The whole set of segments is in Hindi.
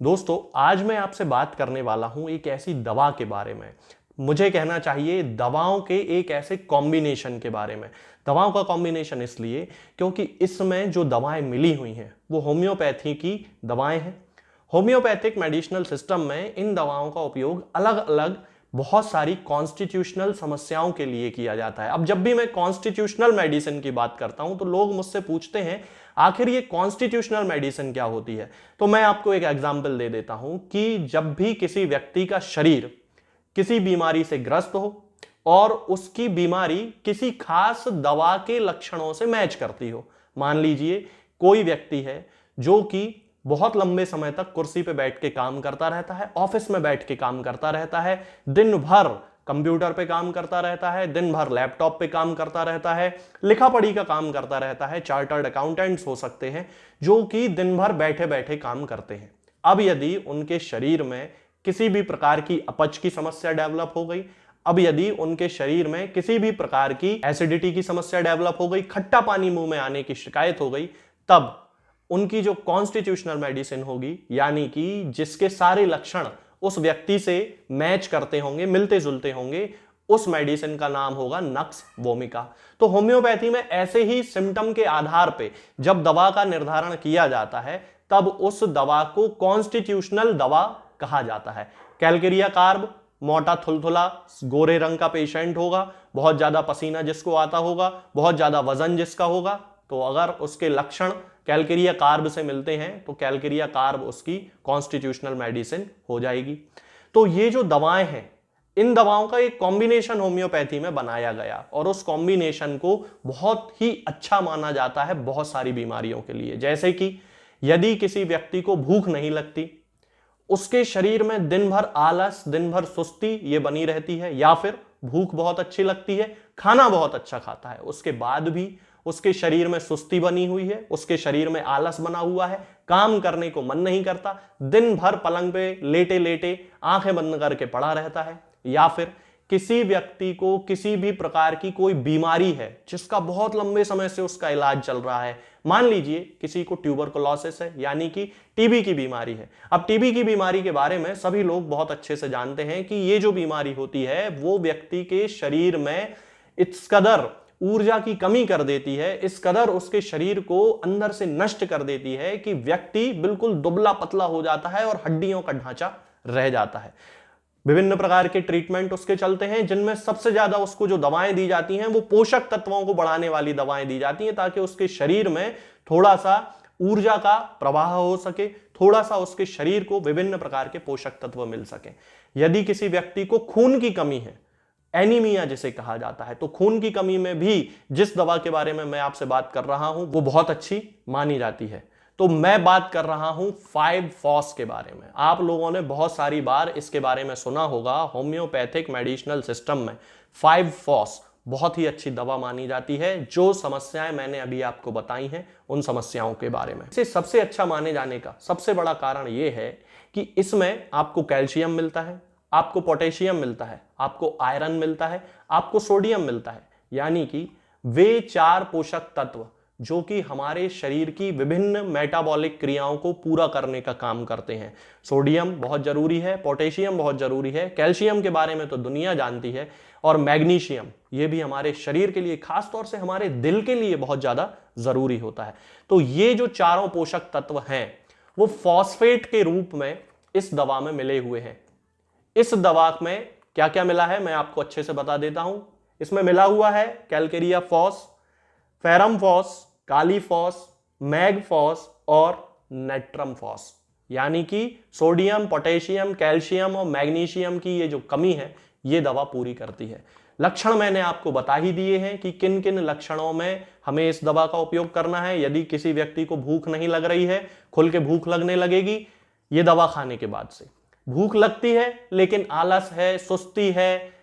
दोस्तों, आज मैं आपसे बात करने वाला हूं एक ऐसी दवा के बारे में। मुझे कहना चाहिए दवाओं के एक ऐसे कॉम्बिनेशन के बारे में। दवाओं का कॉम्बिनेशन इसलिए क्योंकि इसमें जो दवाएं मिली हुई हैं वो होम्योपैथी की दवाएं हैं। होम्योपैथिक मेडिसिनल सिस्टम में इन दवाओं का उपयोग अलग अलग बहुत सारी कॉन्स्टिट्यूशनल समस्याओं के लिए किया जाता है। अब जब भी मैं कॉन्स्टिट्यूशनल मेडिसिन की बात करता हूं तो लोग मुझसे पूछते हैं आखिर ये कॉन्स्टिट्यूशनल मेडिसिन क्या होती है। तो मैं आपको एक एग्जांपल दे देता हूं कि जब भी किसी व्यक्ति का शरीर किसी बीमारी से ग्रस्त हो और उसकी बीमारी किसी खास दवा के लक्षणों से मैच करती हो। मान लीजिए कोई व्यक्ति है जो कि बहुत लंबे समय तक कुर्सी पे बैठ के काम करता रहता है, ऑफिस में बैठ के काम करता रहता है, दिन भर कंप्यूटर पे काम करता रहता है, दिन भर लैपटॉप पे काम करता रहता है, लिखा पढ़ी का काम करता रहता है, चार्टर्ड अकाउंटेंट्स हो सकते हैं जो कि दिन भर बैठे बैठे काम करते हैं। अब यदि उनके शरीर में किसी भी प्रकार की अपच की समस्या डेवलप हो गई, अब यदि उनके शरीर में किसी भी प्रकार की एसिडिटी की समस्या डेवलप हो गई, खट्टा पानी मुंह में आने की शिकायत हो गई, तब उनकी जो कॉन्स्टिट्यूशनल मेडिसिन होगी, यानी कि जिसके सारे लक्षण उस व्यक्ति से मैच करते होंगे, मिलते जुलते होंगे, उस मेडिसिन का नाम होगा नक्स वोमिका। तो होम्योपैथी में ऐसे ही सिम्टम के आधार पे जब दवा का निर्धारण किया जाता है तब उस दवा को कॉन्स्टिट्यूशनल दवा कहा जाता है। कैलकेरिया कार्ब, मोटा थुलथुला गोरे रंग का पेशेंट होगा, बहुत ज्यादा पसीना जिसको आता होगा, बहुत ज्यादा वजन जिसका होगा, तो अगर उसके लक्षण कैलकेरिया कार्ब से मिलते हैं तो कैलकेरिया कार्ब उसकी कॉन्स्टिट्यूशनल मेडिसिन हो जाएगी। तो ये जो दवाएं हैं, इन दवाओं का एक कॉम्बिनेशन होम्योपैथी में बनाया गया और उस कॉम्बिनेशन को बहुत ही अच्छा माना जाता है बहुत सारी बीमारियों के लिए। जैसे कि यदि किसी व्यक्ति को भूख नहीं लगती, उसके शरीर में दिन भर आलस, दिन भर सुस्ती ये बनी रहती है, या फिर भूख बहुत अच्छी लगती है, खाना बहुत अच्छा खाता है, उसके बाद भी उसके शरीर में सुस्ती बनी हुई है, उसके शरीर में आलस बना हुआ है, काम करने को मन नहीं करता, दिन भर पलंग पे लेटे लेटे आंखें बंद करके पड़ा रहता है, या फिर किसी व्यक्ति को किसी भी प्रकार की कोई बीमारी है जिसका बहुत लंबे समय से उसका इलाज चल रहा है। मान लीजिए किसी को ट्यूबरकुलोसिस है, यानी कि टीबी की बीमारी है। अब टीबी की बीमारी के बारे में सभी लोग बहुत अच्छे से जानते हैं कि ये जो बीमारी होती है वो व्यक्ति के शरीर में इस कदर ऊर्जा की कमी कर देती है, इस कदर उसके शरीर को अंदर से नष्ट कर देती है कि व्यक्ति बिल्कुल दुबला पतला हो जाता है और हड्डियों का ढांचा रह जाता है। विभिन्न प्रकार के ट्रीटमेंट उसके चलते हैं, जिनमें सबसे ज्यादा उसको जो दवाएं दी जाती हैं वो पोषक तत्वों को बढ़ाने वाली दवाएं दी जाती हैं, ताकि उसके शरीर में थोड़ा सा ऊर्जा का प्रवाह हो सके, थोड़ा सा उसके शरीर को विभिन्न प्रकार के पोषक तत्व मिल सके। यदि किसी व्यक्ति को खून की कमी है, एनीमिया जिसे कहा जाता है, तो खून की कमी में भी जिस दवा के बारे में मैं आपसे बात कर रहा हूं वो बहुत अच्छी मानी जाती है। तो मैं बात कर रहा हूं 5-फॉस के बारे में। आप लोगों ने बहुत सारी बार इसके बारे में सुना होगा। होम्योपैथिक मेडिसिनल सिस्टम में 5-फॉस बहुत ही अच्छी दवा मानी जाती है। जो समस्याएं मैंने अभी आपको बताई हैं उन समस्याओं के बारे में इसे सबसे अच्छा माने जाने का सबसे बड़ा कारण यह है कि इसमें आपको कैल्शियम मिलता है, आपको पोटेशियम मिलता है, आपको आयरन मिलता है, आपको सोडियम मिलता है, यानी कि वे 4 पोषक तत्व जो कि हमारे शरीर की विभिन्न मेटाबॉलिक क्रियाओं को पूरा करने का काम करते हैं। सोडियम बहुत जरूरी है, पोटेशियम बहुत जरूरी है, कैल्शियम के बारे में तो दुनिया जानती है, और मैग्नीशियम ये भी हमारे शरीर के लिए, खास तौर से हमारे दिल के लिए बहुत ज्यादा जरूरी होता है। तो ये जो चारों पोषक तत्व हैं वो फॉस्फेट के रूप में इस दवा में मिले हुए हैं। इस दवा में क्या क्या मिला है मैं आपको अच्छे से बता देता हूं। इसमें मिला हुआ है Calcarea FOSS, ferrum FOSS, kali phos, mag FOSS और नेट्रम फॉस, यानी कि सोडियम, पोटेशियम, कैल्शियम और मैग्नीशियम की ये जो कमी है ये दवा पूरी करती है। लक्षण मैंने आपको बता ही दिए हैं कि किन किन लक्षणों में हमें इस दवा का उपयोग करना है। यदि किसी व्यक्ति को भूख नहीं लग रही है, खुल के भूख लगने लगेगी ये दवा खाने के बाद से। भूख लगती है लेकिन आलस है, सुस्ती है,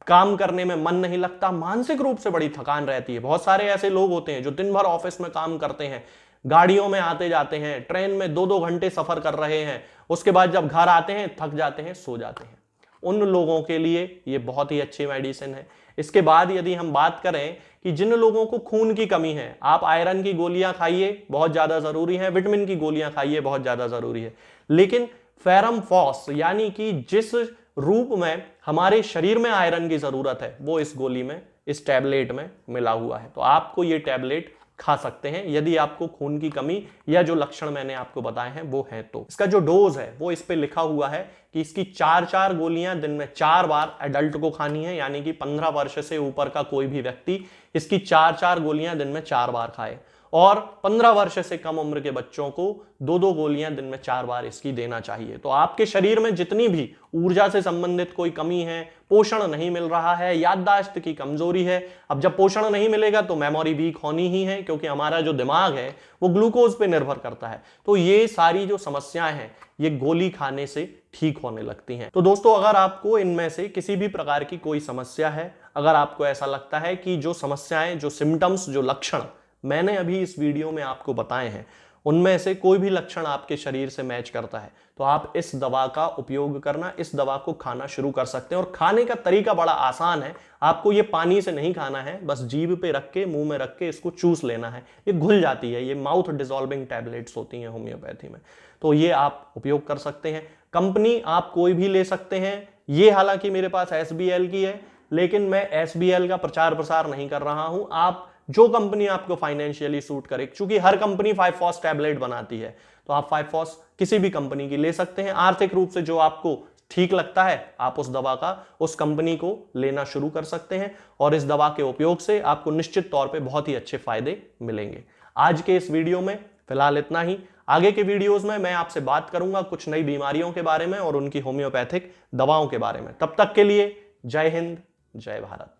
काम करने में मन नहीं लगता, मानसिक रूप से बड़ी थकान रहती है। बहुत सारे ऐसे लोग होते हैं जो दिन भर ऑफिस में काम करते हैं, गाड़ियों में आते जाते हैं, ट्रेन में 2-2 घंटे सफर कर रहे हैं, उसके बाद जब घर आते हैं थक जाते हैं, सो जाते हैं। उन लोगों के लिए ये बहुत ही अच्छी मेडिसिन है। इसके बाद यदि हम बात करें कि जिन लोगों को खून की कमी है, आप आयरन की गोलियां खाइए, बहुत ज्यादा जरूरी है, विटामिन की गोलियां खाइए, बहुत ज्यादा जरूरी है, लेकिन फेरम फॉस यानी कि जिस रूप में हमारे शरीर में आयरन की जरूरत है वो इस गोली में, इस टैबलेट में मिला हुआ है। तो आपको ये टैबलेट खा सकते हैं यदि आपको खून की कमी या जो लक्षण मैंने आपको बताए हैं वो है। तो इसका जो डोज है वो इस पे लिखा हुआ है कि इसकी 4 गोलियां दिन में 4 बार एडल्ट को खानी है, यानी कि 15 वर्ष से ऊपर का कोई भी व्यक्ति इसकी 4 गोलियां दिन में 4 बार खाए, और 15 वर्ष से कम उम्र के बच्चों को 2 गोलियां दिन में 4 बार इसकी देना चाहिए। तो आपके शरीर में जितनी भी ऊर्जा से संबंधित कोई कमी है, पोषण नहीं मिल रहा है, याददाश्त की कमजोरी है, अब जब पोषण नहीं मिलेगा तो मेमोरी वीक होनी ही है, क्योंकि हमारा जो दिमाग है वो ग्लूकोज पे निर्भर करता है। तो ये सारी जो समस्याएं हैं ये गोली खाने से ठीक होने लगती हैं। तो दोस्तों, अगर आपको इनमें से किसी भी प्रकार की कोई समस्या है, अगर आपको ऐसा लगता है कि जो समस्याएं, जो सिम्टम्स, जो लक्षण मैंने अभी इस वीडियो में आपको बताए हैं उनमें से कोई भी लक्षण आपके शरीर से मैच करता है, तो आप इस दवा का उपयोग करना, इस दवा को खाना शुरू कर सकते हैं। और खाने का तरीका बड़ा आसान है, आपको ये पानी से नहीं खाना है, बस जीभ पे रख के, मुंह में रख के इसको चूस लेना है। ये घुल जाती है, ये माउथ डिसॉल्विंग टैबलेट्स होती हैं होम्योपैथी में, तो ये आप उपयोग कर सकते हैं। कंपनी आप कोई भी ले सकते हैं, ये हालांकि मेरे पास SBL की है, लेकिन मैं SBL का प्रचार प्रसार नहीं कर रहा हूं। आप जो कंपनी आपको फाइनेंशियली सूट करे, क्योंकि हर कंपनी 5-FOS टैबलेट बनाती है, तो आप 5-FOS किसी भी कंपनी की ले सकते हैं। आर्थिक रूप से जो आपको ठीक लगता है आप उस दवा का, उस कंपनी को लेना शुरू कर सकते हैं, और इस दवा के उपयोग से आपको निश्चित तौर पे बहुत ही अच्छे फायदे मिलेंगे। आज के इस वीडियो में फिलहाल इतना ही। आगे के वीडियोस में मैं आपसे बात करूंगा कुछ नई बीमारियों के बारे में और उनकी होम्योपैथिक दवाओं के बारे में। तब तक के लिए जय हिंद, जय भारत।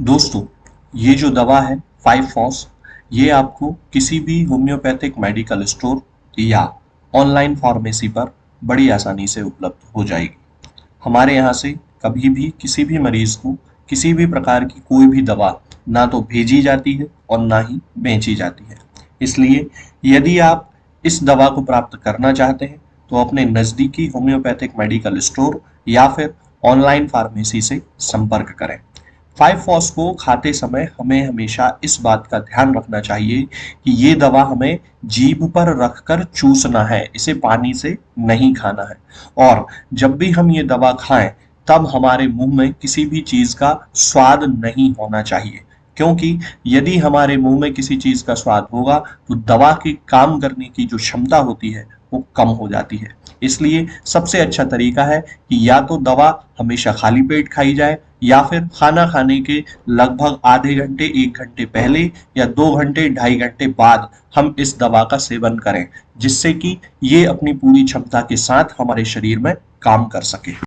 दोस्तों, ये जो दवा है 5-FOS, ये आपको किसी भी होम्योपैथिक मेडिकल स्टोर या ऑनलाइन फार्मेसी पर बड़ी आसानी से उपलब्ध हो जाएगी। हमारे यहाँ से कभी भी किसी भी मरीज को किसी भी प्रकार की कोई भी दवा ना तो भेजी जाती है और ना ही बेची जाती है। इसलिए यदि आप इस दवा को प्राप्त करना चाहते हैं तो अपने नज़दीकी होम्योपैथिक मेडिकल स्टोर या फिर ऑनलाइन फार्मेसी से संपर्क करें। 5-FOS को खाते समय हमें हमेशा इस बात का ध्यान रखना चाहिए कि ये दवा हमें जीभ पर रखकर चूसना है, इसे पानी से नहीं खाना है। और जब भी हम ये दवा खाएं तब हमारे मुंह में किसी भी चीज का स्वाद नहीं होना चाहिए, क्योंकि यदि हमारे मुंह में किसी चीज का स्वाद होगा तो दवा की काम करने की जो क्षमता होती है वो कम हो जाती है। इसलिए सबसे अच्छा तरीका है कि या तो दवा हमेशा खाली पेट खाई जाए या फिर खाना खाने के लगभग आधे घंटे 1 घंटे पहले या 2 घंटे 2.5 घंटे बाद हम इस दवा का सेवन करें, जिससे कि ये अपनी पूरी क्षमता के साथ हमारे शरीर में काम कर सके।